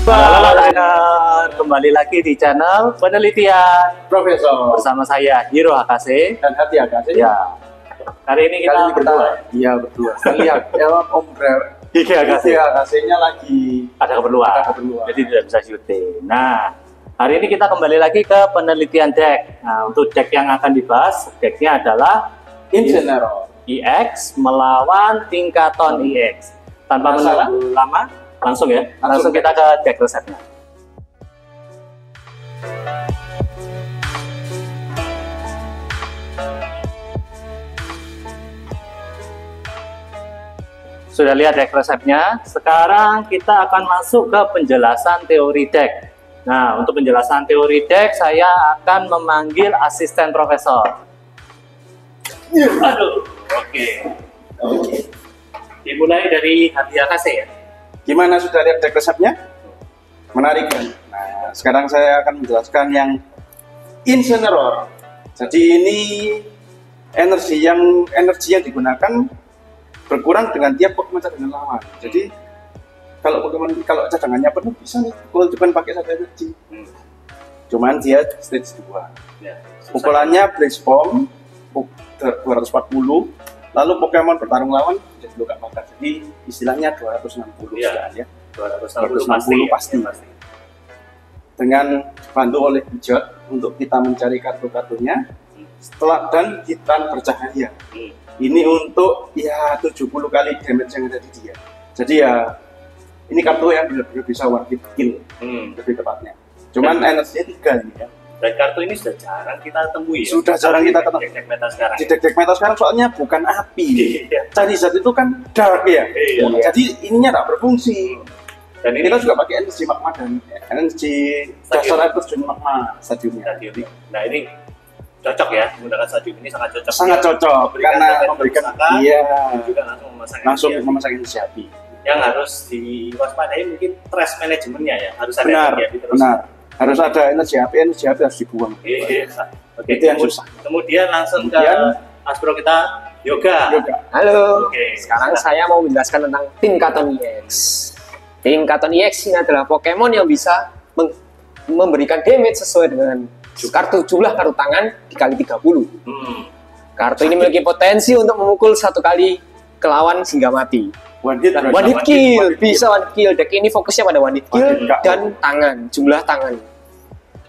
Halo trainer, kembali lagi di channel penelitian Profesor bersama saya Hiro Hakase dan Hati Akase. ya. Hari ini kita berdua. Iya berdua. Saya lihat Om Hiro Hakase Akase-nya lagi ada keperluan, jadi tidak bisa syuting. Nah, hari ini kita kembali lagi ke penelitian deck. Nah, untuk deck yang akan dibahas, decknya adalah Incineroar EX melawan Tingkaton EX. Tanpa menunggu lama, langsung ya, langsung kita ke deck resepnya. Sudah lihat deck resepnya, sekarang kita akan masuk ke penjelasan teori deck. Nah, untuk penjelasan teori deck, saya akan memanggil asisten profesor. Aduh, oke. Dimulai dari Hati Akase ya. Gimana, sudah lihat deck resepnya? Menarik kan? Nah, sekarang saya akan menjelaskan yang Incineroar. Jadi ini energi yang digunakan berkurang dengan tiap Pokemon cadangan lawan. Jadi kalau cadangannya penuh bisa nih kalau cuma pakai satu energi. Cuman dia stage 2. Ya, pukulannya Blaze Bomb 240, lalu Pokemon bertarung lawan jadi luka bakar. Jadi istilahnya 260 ya. 260 pasti. Dengan dibantu oleh Pidgeot untuk kita mencari kartu-kartunya setelah dan Titan bercahaya. Ini untuk ya 70 kali damage yang ada di dia. Jadi ya ini kartu yang benar-benar bisa one hit kill lebih tepatnya. Cuman energinya 3 ini ya. Dan kartu ini sudah jarang kita temui ya? Sudah jarang kita temui. Deck meta sekarang. Di deck meta sekarang soalnya bukan api. Charizard itu kan dark ya. Jadi ininya tak berfungsi. Dan ini kita juga pakai energi magma dan energi dasar air terjun magma stadiumnya. Nah ini cocok ya, menggunakan stadium ini sangat cocok. Sangat cocok karena memberikan juga langsung memasang energi api. Yang harus diwaspadai mungkin trash manajemennya ya, harus ada benar. Harus Hmm. ada energi api harus dibuang. Oke, itu yang susah. Kemudian langsung ke Aspro kita Yoga. Halo. Sekarang saya mau menjelaskan tentang Tingkaton EX. Tingkaton EX ini adalah Pokemon yang bisa memberikan damage sesuai dengan jumlah kartu tangan dikali 30. Kartu ini memiliki potensi untuk memukul satu kali ke lawan hingga mati. One hit kill. Bisa one hit kill. Deck ini fokusnya pada one hit kill dan tangan, jumlah tangan.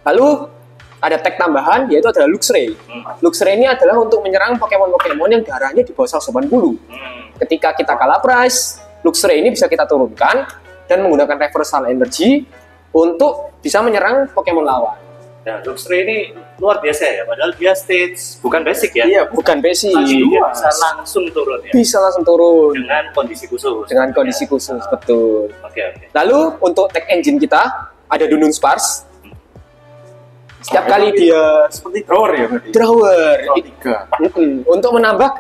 Lalu ada tag tambahan yaitu adalah Luxray. Luxray ini adalah untuk menyerang Pokemon-Pokemon yang darahnya di bawah 180. Ketika kita kalah price, Luxray ini bisa kita turunkan dan menggunakan reversal energy untuk bisa menyerang Pokemon lawan. Nah, Luxray ini luar biasa ya, padahal dia stage bukan basic ya. Iya, bukan basic. Dia bisa langsung turun ya. Bisa langsung turun dengan kondisi khusus. Dengan kondisi khusus, betul. Oke. Lalu untuk tag engine kita ada Dunun Sparse. Setiap kali dia seperti drawer ya berarti. Drawer. Untuk menambah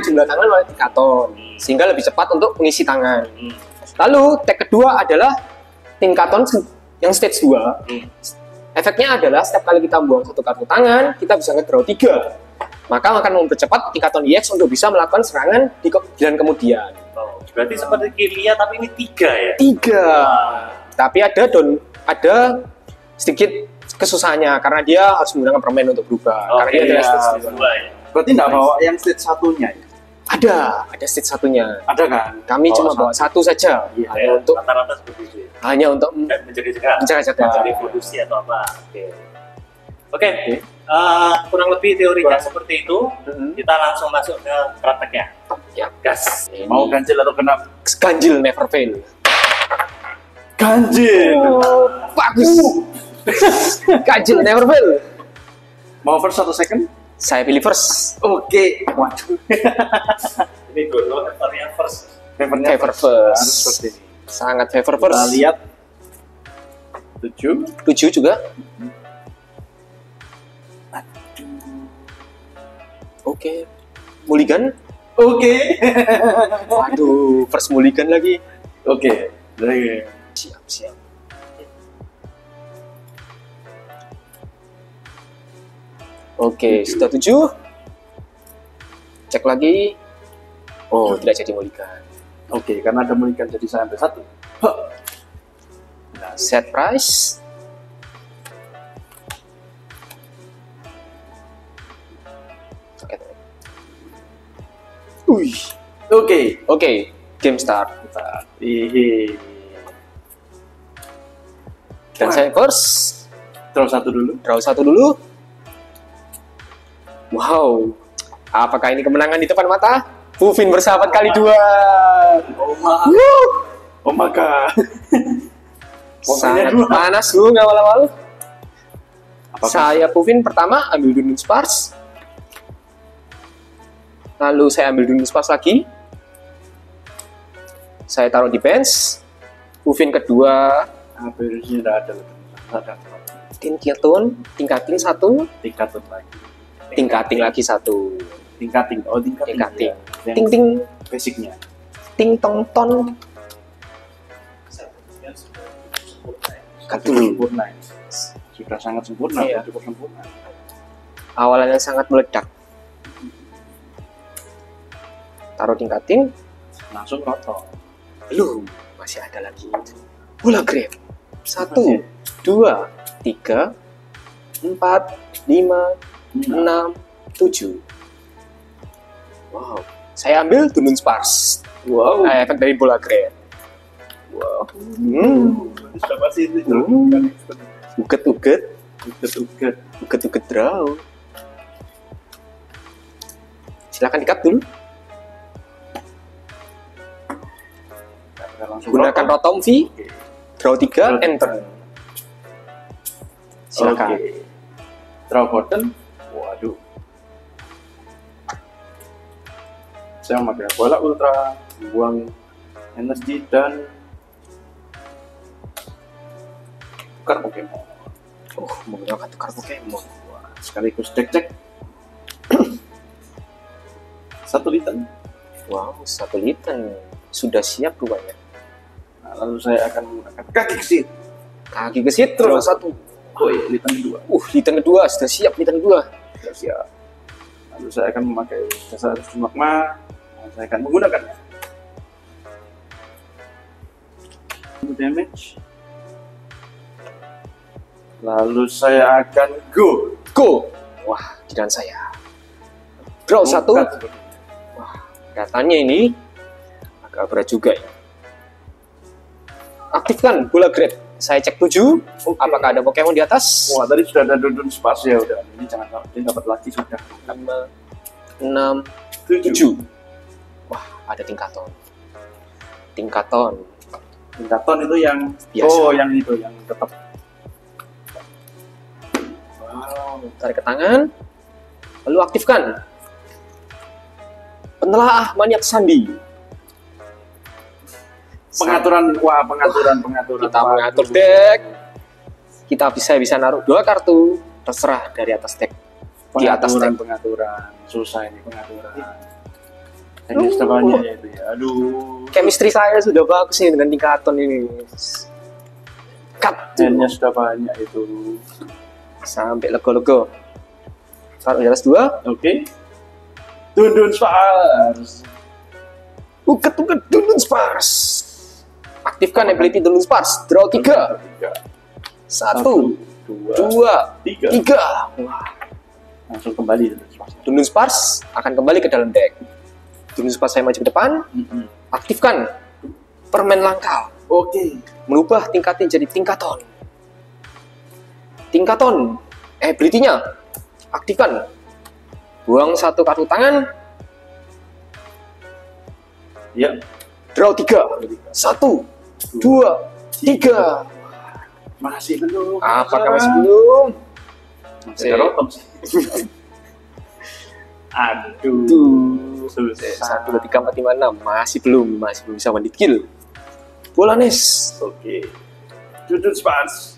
jumlah tangan oleh Tingkaton sehingga lebih cepat untuk mengisi tangan. Lalu tag kedua adalah Tingkaton yang stage 2. Efeknya adalah setiap kali kita buang satu kartu tangan, kita bisa ngedraw 3. Maka akan mempercepat Tingkaton EX untuk bisa melakukan serangan di bulan kemudian. Oh, berarti seperti Kirlia tapi ini 3 ya? 3. Tapi ada sedikit kesusahannya karena dia harus menggunakan permen untuk berubah. Karena dia adalah stage 2 ya. Berarti nggak bawa yang stage 1-nya ya? Ada stage 1-nya. Ada kan? Kami cuma bawa satu saja. Hanya untuk rata-rata seperti itu. Hanya untuk menjaga revolusi atau apa. Oke. Kurang lebih teorinya seperti itu. Kita langsung masuk ke prakteknya. Ya, gas. Mau ganjil atau genap? Ganjil never fail. Ganjil. Bagus. Ganjil never fail. Mau first atau second? Saya pilih first. Oke. Waduh. Ini dulu yang first. Favor first. Sangat favor first. Kita lihat 7 juga. Oke. Mulligan. Waduh, first mulligan lagi. Oke. Siap. Oke, sudah 7. Cek lagi. Oh, tidak jadi mulligan. Oke, karena ada mulligan jadi saya ambil 1. Set price. Oke. Wih. Oke. Oke, game start. Hihi. Dan saya first. Draw satu dulu. Draw satu dulu. Wow. Apakah ini kemenangan di depan mata? Puvin bersahabat kali 2. Oh my god. Sangat panas awal-awal. Saya Puvin pertama ambil Dunun Spars. Lalu saya ambil Dunun Spars lagi. Saya taruh di bench. Puvin kedua. Hampirnya tidak ada. Tingkatin 1. Tingkatin lagi. Tingkating lagi 1. Tingkating. Oh, tingkating. Tingkating. Ya. Ting ting. Basicnya. Ting tong ton. Sudah sempurna. Sudah sangat sempurna. Iya. Cukup sempurna. Awalannya sangat meledak. Taruh tingkating. Langsung roto. Belum. Masih ada lagi. Bola grab. 1, 2, 3, 4, 5, 6, 7. Wow. Saya ambil Dunun Spars. Wow. Efek dari bola grab. Wow. Siapa sih itu? Uget-uget. Uget-uget. Uget-uget draw. Silakan di-cut dulu. Gunakan rotom V. Oke. Draw 3, enter. Silakan. Oke. Draw button. Waduh. Saya memakai bola ultra, buang energi dan tukar Pokemon. Oh, menggunakan tukar Pokemon. Wah, sekaligus cek-cek. 1 liter. Wow, 1 liter. Sudah siap rupanya. Nah, lalu saya akan menggunakan kaki gesit. Kaki gesit, draw 1. Oh iya, liter kedua. Liter kedua, sudah siap liter kedua. Sudah siap. Lalu saya akan memakai jasa Arus Magma. Nah, saya akan menggunakannya. Damage. Lalu saya akan go. Go. Wah, giliran saya. Draw 1. Wah, katanya ini agak berat juga ya. Aktifkan bola grab. Saya cek 7. Oke. Apakah ada Pokemon di atas? Wah, tadi sudah ada Dunun Spars ya udah. Ini jangan sampai dapat lagi sudah. 5, 6, 7. Wah, ada Tingkaton. Tingkaton. Tingkaton itu yang Biasa. Oh, yang itu yang tetap. Wow, tarik ke tangan. Lalu aktifkan. Penelaah maniak sandi. Pengaturan pengaturan. Kita mengatur deck. Kita bisa naruh 2 kartu, terserah dari atas deck. Di atas deck. Pengaturan. Susah ini pengaturan. Ini sudah banyak ya itu ya. Aduh. Chemistry saya sudah bagus nih dengan Tingkaton ini. Cut. Handnya sudah banyak itu. Sampai lego-lego. Taruh di atas 2. Oke. Dunun Spars. Uket Dunun Spars. Aktifkan ability Dunun Spars. Draw 3. 1, 2, 3. Wah. Langsung kembali Dunun Spars. Dunun Spars akan kembali ke dalam deck. Dunun Spars saya maju ke depan. Aktifkan permen langka. Oke. Merubah tingkatnya jadi Tingkaton. Tingkaton. Ability-nya. Aktifkan. Buang 1 kartu tangan. Ya. Draw 3. 1, 2, 3. Masih belum. Apakah masih belum? Masih ada rotom sih. Aduh. Tuh. Susah. 1, 2, 3, 4, 5, 6. Masih belum bisa one hit kill. Bolanes. Oke. Dunun Spars.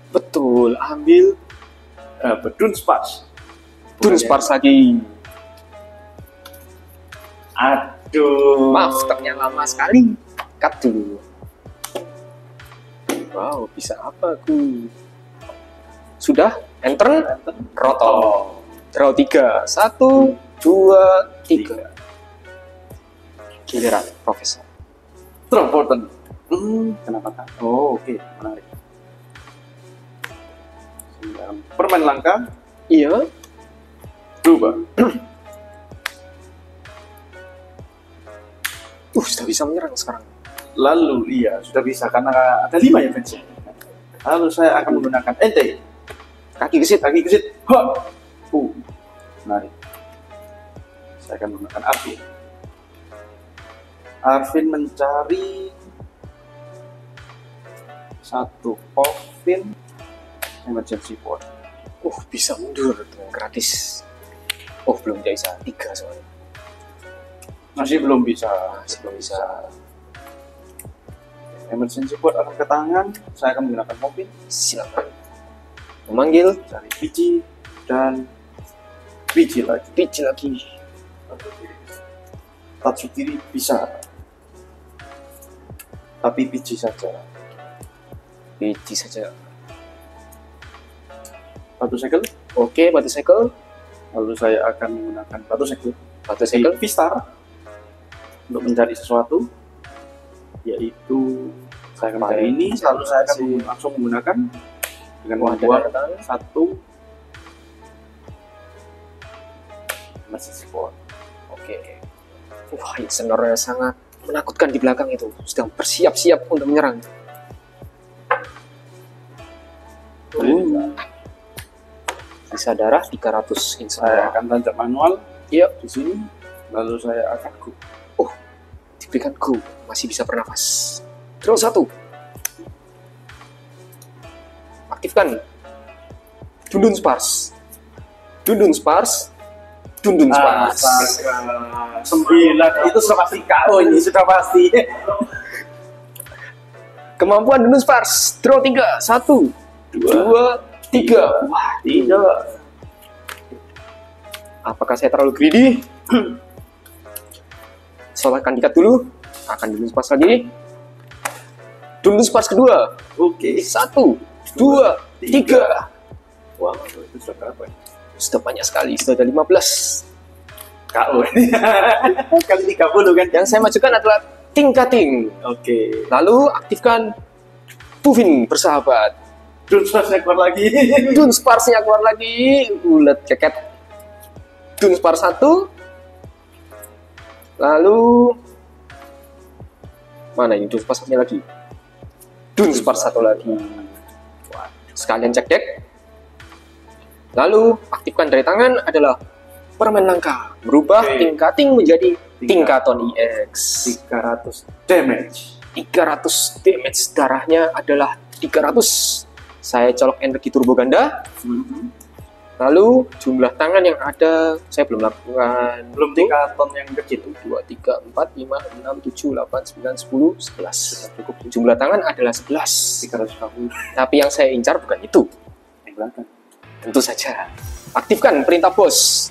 Betul. Ambil Dunun Spars. Dunun Spars lagi. Aduh. Maaf, stoknya lama sekali. Cut dulu. Wow, bisa apa aku? Sudah? Enter? Roto. Draw 3. 1, 2, 3. Giliran, Profesor. Draw button. Kenapa kan? Oh, oke. Menarik. Permen langka Iya. berubah. Sudah bisa menyerang sekarang. Lalu iya sudah bisa karena ada 5 ya fans. Lalu saya akan menggunakan ente. Kaki gesit. Kaki gesit. Ha. Menarik. Saya akan menggunakan Arvin. Arvin mencari satu Coffin emergency port. Bisa mundur dengan gratis. Belum bisa 3 soalnya. Masih belum bisa. Masih belum bisa. Emergency port akan ke tangan. Saya akan menggunakan Coffin. Silakan. Memanggil Cari biji dan biji lagi. biji lagi. Tatsu kiri bisa. Tapi biji saja. Biji saja. Batu segel. Oke, batu segel. Lalu saya akan menggunakan batu segel. Batu segel. V-Star untuk mencari sesuatu, yaitu saya akan mencari ini. Lalu saya akan langsung menggunakan dengan membuat satu masih support. Oke. Insinornya sangat menakutkan di belakang itu. Sedang bersiap-siap untuk menyerang. Sisa darah 300 Saya insinor. akan tancap manual Iya. di sini. Lalu saya akan go. Diberikan go. Masih bisa bernafas. Draw 1. Aktifkan. Dundun Spars. Dundun Spars. Dundun Spars. 9 itu sudah pasti KO ini sudah pasti. Kemampuan Dundun Spars. Draw 3. 1, 2, 3. Wah, Tidak. apakah saya terlalu greedy? Soalnya kandidat dulu. Akan Dundun Spars lagi. Dundun Spars kedua. Oke. 1, 2, 3. Wah, itu sudah berapa ya? Sudah banyak sekali. Sudah ada 15. KO ini. Kali 30 kan? Yang saya majukan adalah tingkating. Oke. Lalu aktifkan Puvin bersahabat. Dunsparsnya keluar lagi. Dun Sparsnya keluar lagi. Ulet keket. Dun Spars 1. Lalu mana ini Dun Spars satunya lagi? Dun Spars 1 lagi. Sekalian cek deck. Lalu aktifkan dari tangan adalah permen langka. Merubah Oke. tingkating menjadi Tingkaton EX. 300 damage. 300 damage. Darahnya adalah 300. Saya colok energi turbo ganda. Lalu jumlah tangan yang ada saya belum lakukan. Belum 3 ton yang kecil. 2, 3, 4, 5, 6, 7, 8, 9, 10, 11. Cukup. Jumlah tangan adalah 11. 350 Tapi yang saya incar bukan itu. yang belakang. Tentu saja. Aktifkan perintah bos.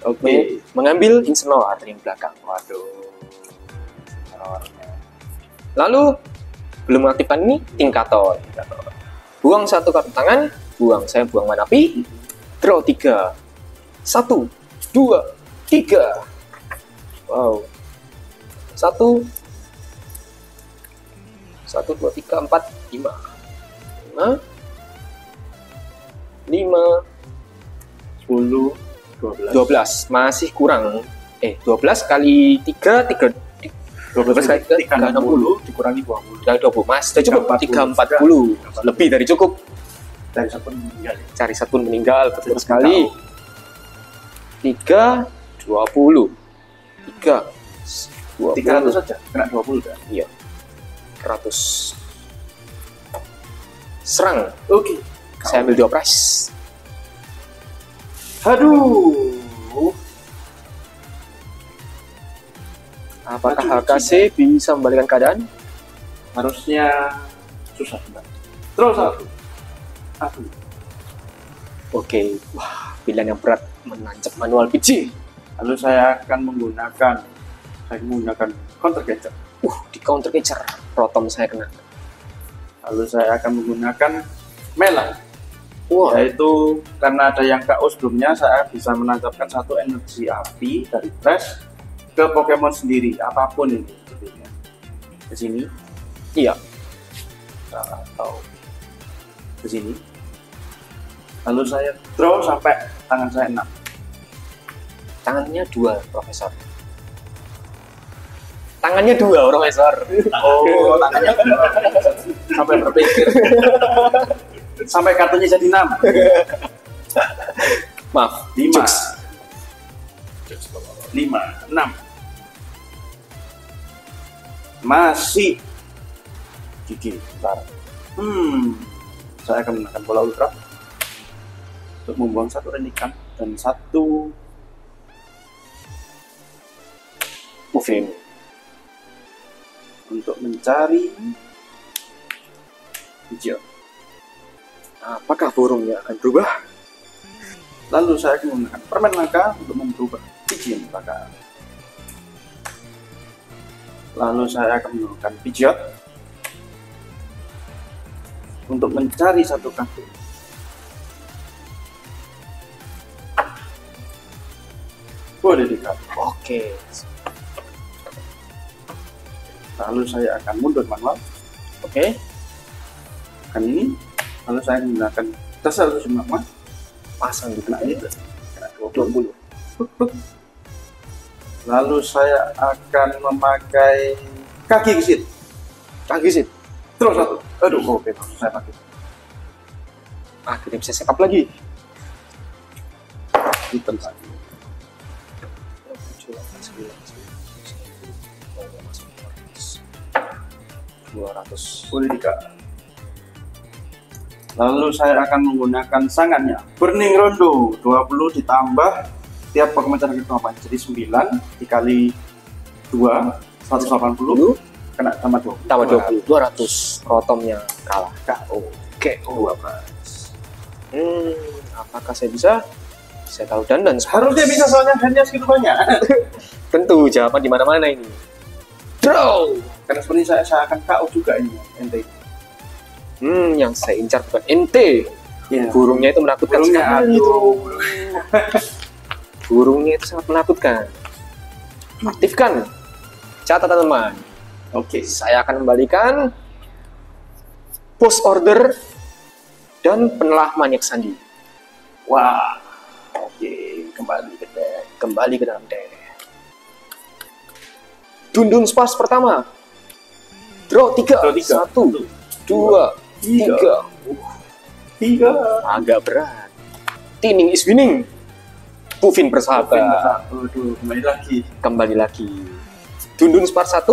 Oke. Mengambil Insenor yang belakang. Waduh. Horornya. Lalu belum mengaktifkan ini Tingkaton. Buang 1 kartu tangan. Saya buang Manapi. Draw 3. 1, 2, 3. Wow. 1, 2, 3, 4, 5. 5, 10, 12. 12. Masih kurang. 12 kali 3, 12 kali 3, 60. dikurangi 20. Tinggal 20. Mas, sudah cukup. 340. 340. Lebih dari cukup. Dari satu meninggal. Cari satu meninggal. Betul Jadi sekali. 3, 20. 3, 20. 300 saja, kena 20 kan? Iya. 100. Serang. Oke. Saya ambil 2 price. Aduh. Apakah Aduh, HKC bisa membalikan keadaan? Harusnya susah, Mbak. Terus satu. Aduh. Oke. Wah, pilihan yang berat menancap manual PG. Lalu saya akan menggunakan counter gadget. Di counter catcher. Rotom saya kena. Lalu saya akan menggunakan Melang. Wah, Yaitu karena ada yang KO sebelumnya, saya bisa menangkapkan satu energi api dari Fresh ke Pokemon sendiri, apapun ini. Ke sini iya. atau ke sini Lalu saya draw sampai tangan saya 6. Tangannya 2, Profesor. Tangannya 2, Profesor. Oh, tangannya 2. Sampai berpikir. Sampai kartunya jadi 6. Maaf, 5. jokes. 5, 6. Masih gigi. Bentar. Saya akan menggunakan bola ultra untuk membuang 1 rendikan dan 1 Moving. untuk mencari hijau. Apakah burungnya akan berubah? Lalu saya akan menggunakan permen naga untuk merubah biji naga. Lalu saya akan menggunakan pijat untuk mencari 1 kartu. Boleh dikartu. Oke. Lalu saya akan mundur manual. Oke. Kan ini. Lalu saya menggunakan dasar semua. Pasang di Kena ini. ini. Kena 20. Lalu saya akan memakai kaki gesit. Kaki sih. Terus 1. Aduh, oke, saya pakai. Akhirnya bisa setup lagi. Hitam lagi. 200. Boleh dikak. Lalu saya akan menggunakan sangannya. Burning Rondo 20 ditambah tiap Pokemon cara kehidupan. Jadi 9 dikali 2 180 kena tambah 20. Tambah 20. 200. Rotomnya kalah. KO. KO. Apakah saya bisa? Saya tahu dan Harusnya bisa soalnya hanya segitu banyak. Tentu jawaban di mana-mana ini. Draw. Karena seperti saya akan KO juga ini ente. Yang saya incar bukan ente. Ya. Burungnya itu menakutkan Burungnya sekali itu. aduh. Burungnya itu sangat menakutkan. Aktifkan catatan teman. Oke. Saya akan membalikan post order dan penelah maniak sandi. Wah. Oke, kembali ke deck. Kembali ke dalam deck. Dundun Spas pertama. Draw 3. Draw 3. 1, 2, 3. 3. Agak berat. Tinning is winning. Puvin bersahabat. Aduh, kembali lagi. Kembali lagi. Dundun Spas 1.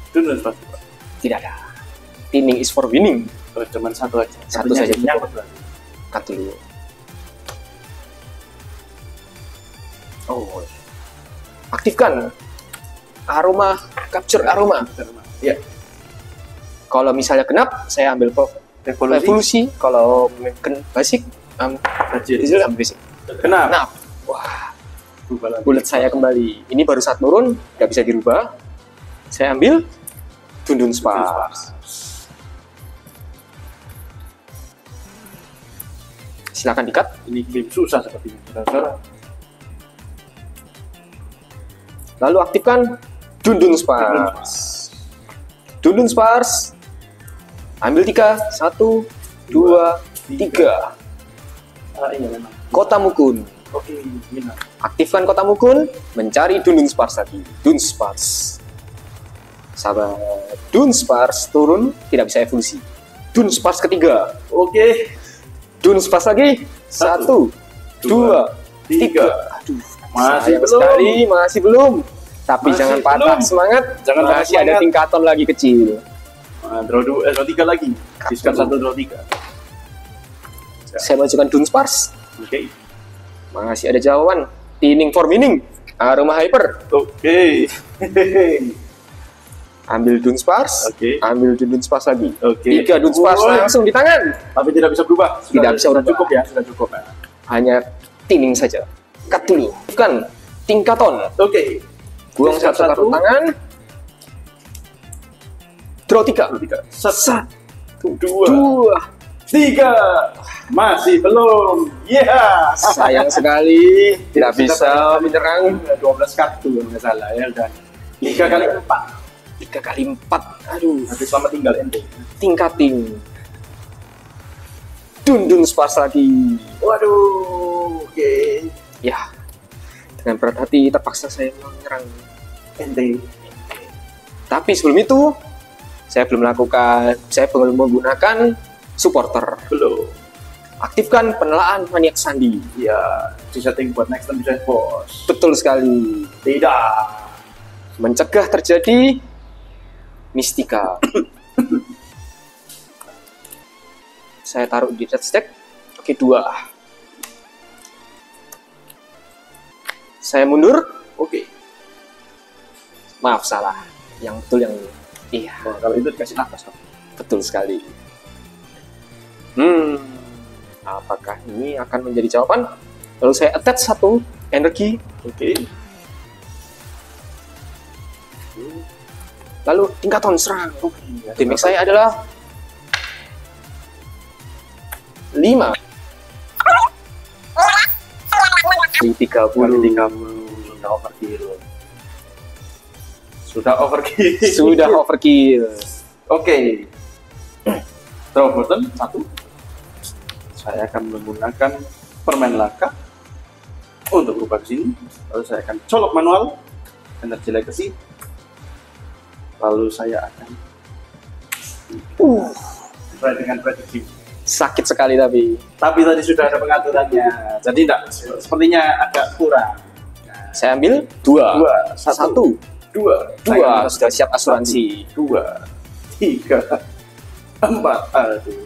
Dundun Spas. Tidak ada. Tinning is for winning. Oh, cuman 1 aja. Satu saja cukup. Nyangkut lagi. Cut dulu. Oh. Aktifkan aroma, capture aroma. Ya. Kalau misalnya genap, saya ambil revolusi. Kalau basic, ambil basic. Kenapa? Genap. Wah, bullet saya kembali. Ini baru saat turun, nggak bisa dirubah. Saya ambil Dundun Spas. Silakan di-cut. Ini game susah sepertinya, saudara. Lalu aktifkan Dundun Spas. Dundun Spas. Ambil 3, 1, 2, 3. Iya memang. Kota Mukun. Oke, benar. Aktifkan Kota Mukun, mencari Dundun Spas tadi. Dun Spas. Sahabat, Dun Spas turun, tidak bisa evolusi. Dun Spas ketiga. Oke. Dun Spas lagi. 1, 2, 3. Aduh, Masih sayang belum. sekali, masih belum. Tapi Masih jangan patah belum. semangat. Jangan patah masih ada semangat. tingkatan lagi kecil. Draw 3 lagi. Diskon 1, draw 3. Saya masukkan Dun Spas. Oke. Masih ada jawaban. Tinning for winning. Aroma Hyper. Oke. Ambil Dun Spas. Oke. Ambil Dun Spas lagi. Oke. 3 Dun Spas Woi. langsung di tangan. Tapi tidak bisa berubah. Tidak bisa sudah berubah. cukup ya, sudah cukup. Hanya tinning saja. Cut dulu. Bukan tingkaton. Oke. Buang Diskon satu kartu 1. tangan. Draw 3. 1, 2, 2. 3. Masih belum. Ya. Sayang sekali. Tidak bisa menyerang. 12 kartu kalau nggak salah ya, dan 3 kali 4. 3 kali 4. Aduh. Habis selamat tinggal ente. Tingkating. Dundun Sparks lagi. Waduh, oke. Ya, dengan berat hati terpaksa saya menyerang. Ente. Tapi sebelum itu, saya belum menggunakan supporter. Belum. Aktifkan penelaan maniak sandi. Ya, disetting buat next time bisa bos. Betul sekali. Tidak. Mencegah terjadi mistika. Saya taruh di red stack. Oke, 2. Saya mundur. Oke. Maaf, salah. Yang betul yang ini. Iya, Wah, kalau itu dikasih nafas. betul sekali. Apakah ini akan menjadi jawaban? Lalu saya attach 1 energi. Oke. Lalu tingkatan serang. Oke. Damage saya adalah 5. Di 30. 30. Sudah overkill. Sudah overkill. Sudah overkill. Oke. Draw button 1. Saya akan menggunakan permen laka untuk berubah ke sini. Lalu saya akan colok manual energi legacy. Lalu saya akan try dengan prediksi. Sakit sekali tapi. Tapi tadi sudah ada pengaturannya. Jadi tidak sepertinya agak kurang. Saya ambil 2. 1. 2. Sudah siap asuransi. 2, 3, 4. Aduh.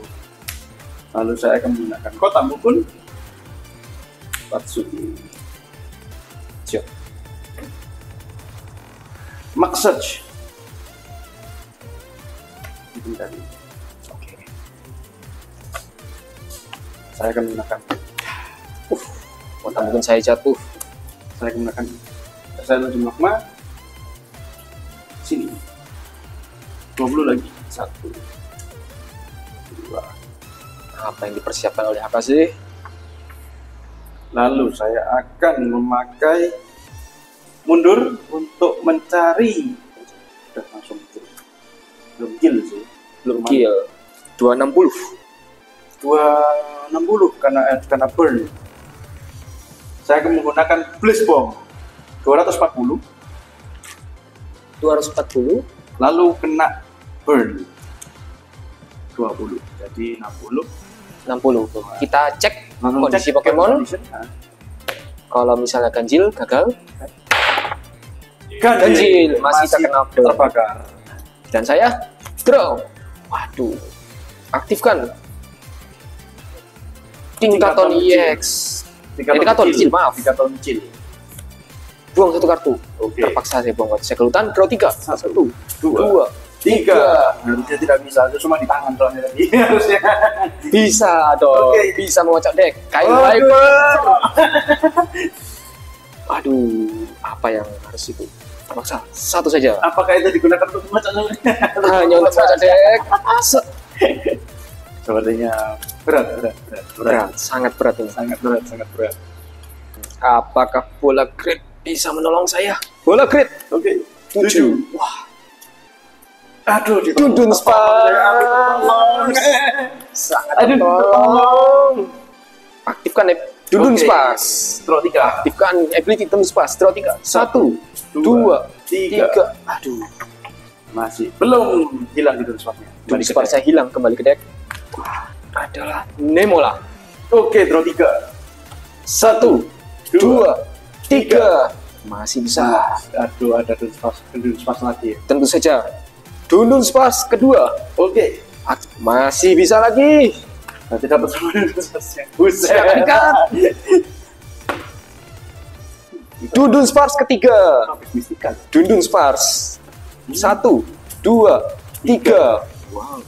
Lalu saya akan menggunakan kota mukul Patsuki. Siap. Max Search. Itu tadi. Oke. Saya akan menggunakan Kota mungkin saya jatuh. saya akan menggunakan saya lanjut magma sini 20 lagi 1 2. Apa yang dipersiapkan oleh apa sih? Lalu saya akan memakai mundur untuk mencari. Udah langsung kill. Belum kill sih. Belum Kill 260. 260 karena burn. Saya akan menggunakan Blaze Bomb 240 240. lalu kena burn 20. Jadi 60. 60. Kita cek Langsung kondisi cek Pokemon. condition. Nah. Kalau misalnya ganjil gagal, ganjil masih terkena burn. terbakar. Dan saya draw. Waduh. Aktifkan Tingkaton EX. Tingkaton kecil, maaf. Tingkaton kecil. Buang 1 kartu. Oke. Terpaksa saya buang kartu. Saya kelutan draw 3. 1, 2, 3. Harusnya tidak bisa, itu cuma di tangan soalnya tadi. Harusnya. Bisa dong. Oke. Bisa mengocok deck. Kain Waduh. Viper. Aduh, apa yang harus itu? Terpaksa 1 saja. Apakah itu digunakan untuk memecah? Hanya untuk mengocok deck. Sepertinya berat. Sangat berat ini. Sangat berat. Apakah bola grid bisa menolong saya? Bola grid Oke. 7. Wah, Aduh, Dundun Sparks. Sangat tolong. Aktifkan Dundun Oke. Sparks. Draw 3. Aktifkan ability Dundun Sparks. Draw 3. 1, 2, 3. Aduh, Masih belum hilang itu spotnya. Dundun Sparks saya hilang kembali ke deck. Wah, adalah Nemola. Oke, draw 3. 1, 2, 3. Masih bisa. Aduh, ada Dundun Sparks lagi. Tentu saja. Dundun Sparks kedua. Oke. Masih bisa lagi. Nanti dapat sama Dundun Sparks-nya. Buset. Silakan ikat. Dundun Sparks ketiga. Habis mistikan. Dundun Sparks. 1, 2, 3. Wow.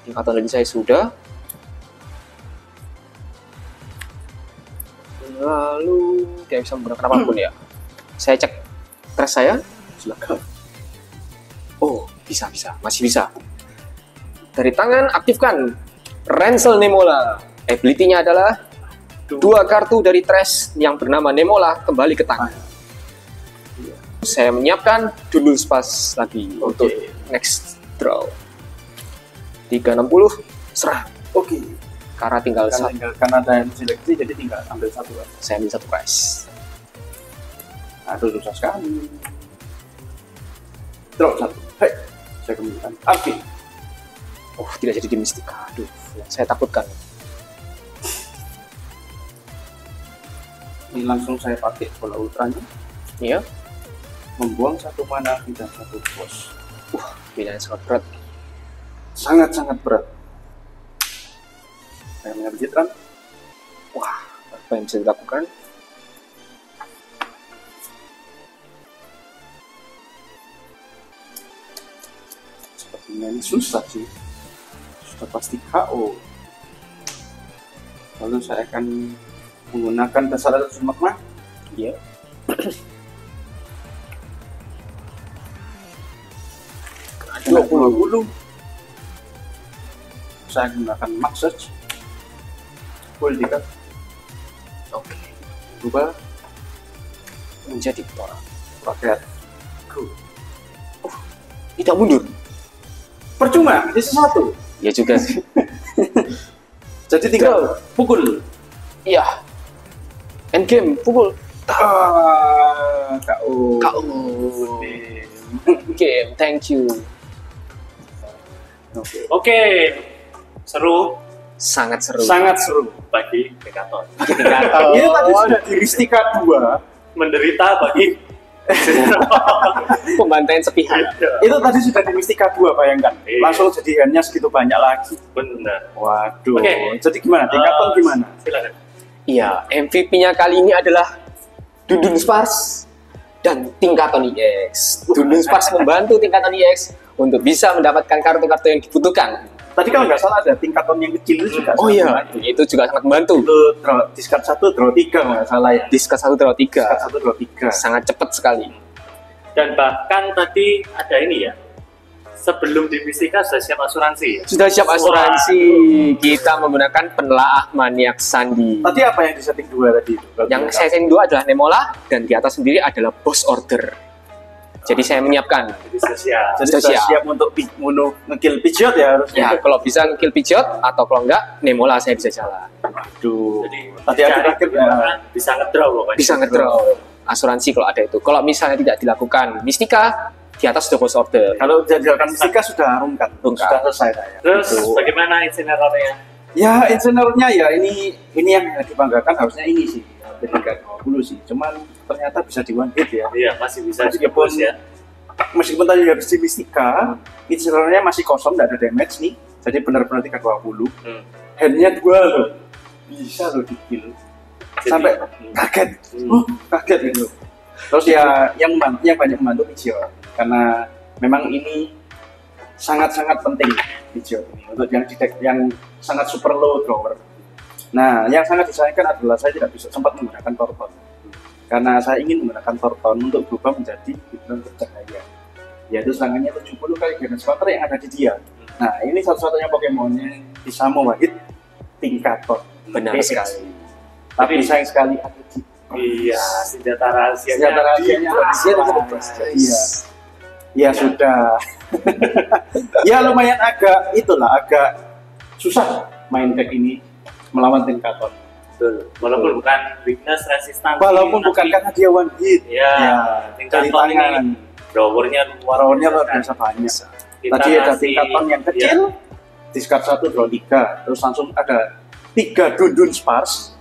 Tingkatan lagi saya sudah. Lalu tidak bisa menggunakan apapun ya. Saya cek trash saya. Silakan. Oh, bisa. Masih bisa. Dari tangan aktifkan Ransel Nemola. Ability-nya adalah 2 kartu dari trash yang bernama Nemola kembali ke tangan. Saya menyiapkan Dundun Sparks lagi untuk next draw. 360 serang. Oke. Karena tinggal satu. Karena ada yang seleksi, jadi tinggal ambil satu. Saya ambil satu guys. Aduh, susah sekali. Drop satu. Hei, saya kembalikan. Arfi. Oh, tidak jadi di Mistika. Aduh, yang saya takutkan. Ini langsung saya pakai bola ultranya. Iya. Membuang satu mana dan satu bos. Pilihan sangat berat. Sangat-sangat berat. Saya mengerjitkan. Wah, apa yang bisa dilakukan? Sepertinya ini susah sih. Sudah pasti KO. Lalu saya akan menggunakan dasar magma. Iya. Kena 20. Saya gunakan max search. Full dekat. Oke. Berubah Menjadi Tor. pakai go. Tidak mundur. Percuma, ini sesuatu. Ya juga sih. Jadi tinggal pukul. Iya. Endgame, pukul. KO. KO. Game, thank you. Oke, seru, Sangat seru. Sangat seru. bagi Dekaton. Indikator. Ini tadi sudah di Mistika 2. Menderita bagi Pembantaian sepihak. Itu tadi sudah di Mistika 2, bayangkan. Iya. Langsung jadi handnya segitu banyak lagi. benar. Waduh. Oke. Jadi gimana? Tingkatan gimana? Silakan. Iya, MVP-nya kali ini adalah Dundun Spars dan Tingkaton EX. Dundun Spars membantu Tingkaton EX untuk bisa mendapatkan kartu-kartu yang dibutuhkan. Tadi kalau nggak salah ada tingkatan yang kecil itu juga. Oh iya, itu juga sangat membantu. Itu draw, discard 1, draw 3 kalau nggak salah ya. Discard 1 draw 3. Discard 1, draw 3. Sangat cepat sekali. Dan bahkan tadi ada ini ya, sebelum di Mistika sudah siap asuransi ya? Sudah siap asuransi. Kita menggunakan penelaah maniak sandi. Tadi apa yang di setting 2 tadi itu? Yang saya setting 2 adalah Nemola dan di atas sendiri adalah Boss Order. Jadi saya menyiapkan. Jadi sudah siap. Jadi sudah sudah siap. siap untuk bunuh ngekill Pidgeot ya harusnya. Ya, kalau bisa kill Pidgeot atau kalau enggak Nemola saya bisa jalan. Aduh. Jadi Tadi aku terakhir ya. bisa ngedraw pokoknya. Bisa ngedraw asuransi kalau ada itu. Kalau misalnya tidak dilakukan Mistika, di atas sudah Boss Order. Kalau jadwalkan Mistika sudah rungkat. Rungkat. Sudah selesai saya. Terus Gitu. bagaimana insinernya? Ya, insinernya ya ini yang dibanggakan harusnya ini sih. Ketika 20 sih. Cuman ternyata bisa di one hit ya. Iya, masih bisa Meskipun dikepus ya. Meskipun tadi harus di Mistika, insinernya masih kosong, tidak ada damage nih. Jadi benar-benar 320. Hmm. Handnya 2 loh. Bisa loh di kill. Jadi- Sampai kaget. Kaget gitu. Terus ya yang banyak membantu Pidgeot. Karena memang ini sangat-sangat penting Pidgeot ini untuk yang di deck yang sangat super low drawer. Nah, yang sangat disayangkan adalah saya tidak bisa sempat menggunakan Torton. Karena saya ingin menggunakan Torton untuk berubah menjadi Hidron bercahaya. Yaitu serangannya 70 kali damage counter yang ada di dia. Nah, ini satu-satunya Pokemon yang bisa mewahid Tingkaton. Benar sekali. Tapi sayang sekali ada di Iya, senjata rahasianya. senjata rahasianya ada di Iya. Ya sudah. Ya lumayan agak susah main deck ini melawan Tingkaton. Betul. Walaupun bukan weakness resistance. Walaupun bukan karena dia one hit. Ya, dari Tingkaton tangan. ini drawernya Drawernya luar biasa banyak. Kita Tadi ada kasih- Tingkaton yang kecil, discard 1, draw 3. Terus langsung ada 3 Dundun Spars.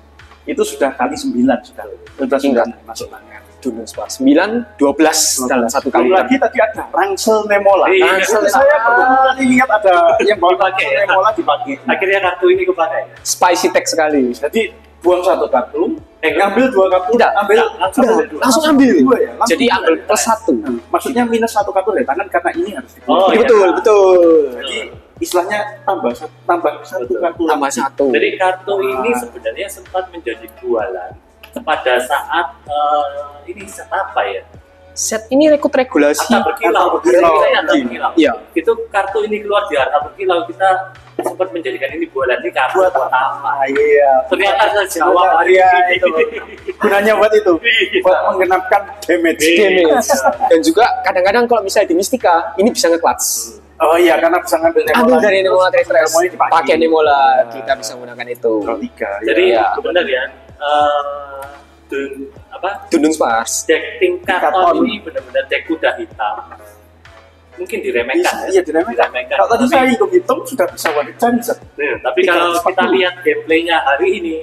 Itu sudah kali 9 sudah. Sudah Tinggal. 9 masuk tangan. Dundun Spars 9, 12 dalam satu kali. Belum lagi tadi ada Rangsel Nemola. Iya, Rangsel Nemola. saya pertama kali lihat ada yang bawa Dipakai, Rangsel ya? Nemola dipakai. Akhirnya kartu ini kepakai. Spicy tech sekali. Jadi buang 1 kartu, enggak. ngambil 2 kartu, Tidak, ambil langsung Udah, ambil dua. langsung ambil. dua ya. Langsung Jadi dua ambil ya. plus 1. Maksudnya minus 1 kartu dari tangan karena ini harus dibuang. Oh, iya. Betul, betul. Jadi istilahnya tambah satu Betul. kartu Tambah lagi. 1. Jadi kartu ini sebenarnya sempat menjadi jualan pada saat ini set apa ya? Set ini rekrut regulasi. Harta berkilau. Harta berkilau. Harta berkilau. Iya. Itu kartu ini keluar di harta berkilau, kita sempat menjadikan ini bualan ini kartu Buat buat apa? Iya. Ternyata sejawab hari Iya, ini. itu. Gunanya buat itu. Iya. Buat menggenapkan damage. Iya. Damage. Dan juga kadang-kadang kalau misalnya di Mistika, ini bisa nge-clutch. Oh iya, karena bisa ngambil Ambil dari Nemola Tractress, semuanya dipakai. pakai Nemola kita bisa menggunakan itu. Pro 3. Jadi Iya. benar ya. Dundun Spars. Deck tingkaton Tingkaton. ini benar-benar deck kuda hitam. Mungkin diremehkan. Iya, diremehkan. Kalau tadi saya hitung-hitung sudah bisa one chance. Tapi kalau 340. kita lihat gameplaynya hari ini,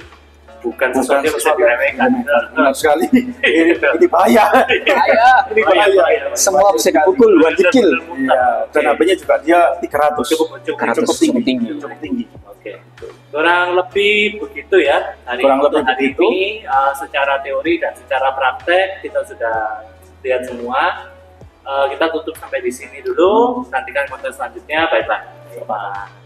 bukan sesuatu yang bisa diremehkan. Benar sekali. Ini bahaya. Bahaya. Ini bahaya. Semua bisa dipukul, buat di-kill. Iya, dan HP-nya juga dia 300. Cukup cukup tinggi. Cukup tinggi. Oke, kurang lebih begitu ya. Kurang lebih hari begitu. ini secara teori dan secara praktek kita sudah lihat semua. Kita tutup sampai di sini dulu. Nantikan konten selanjutnya. Bye bye.